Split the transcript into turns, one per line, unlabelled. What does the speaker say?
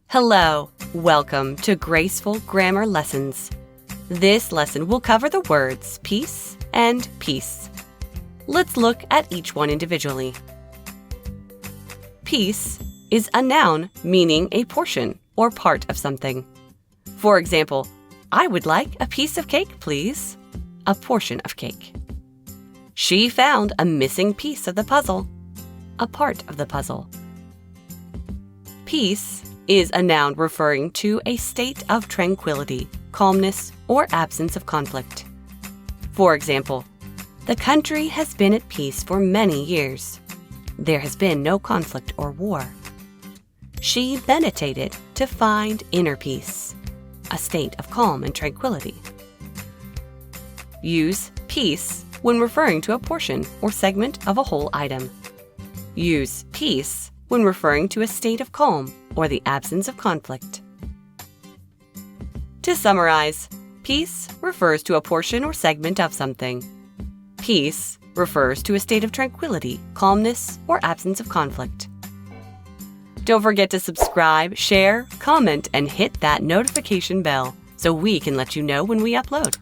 Hello, welcome to Graceful Grammar Lessons. This lesson will cover the words peace and peace. Let's look at each one individually. Piece is a noun meaning a portion or part of something. For example, I would like a piece of cake, please. A portion of cake. She found a missing piece of the puzzle. A part of the puzzle. Peace is a noun referring to a state of tranquility, calmness, or absence of conflict. For example, the country has been at peace for many years. There has been no conflict or war. She meditated to find inner peace, a state of calm and tranquility. Use piece when referring to a portion or segment of a whole item. Use peace when referring to a state of calm or the absence of conflict. To summarize, peace refers to a portion or segment of something. Peace refers to a state of tranquility, calmness, or absence of conflict. Don't forget to subscribe, share, comment, and hit that notification bell so we can let you know when we upload.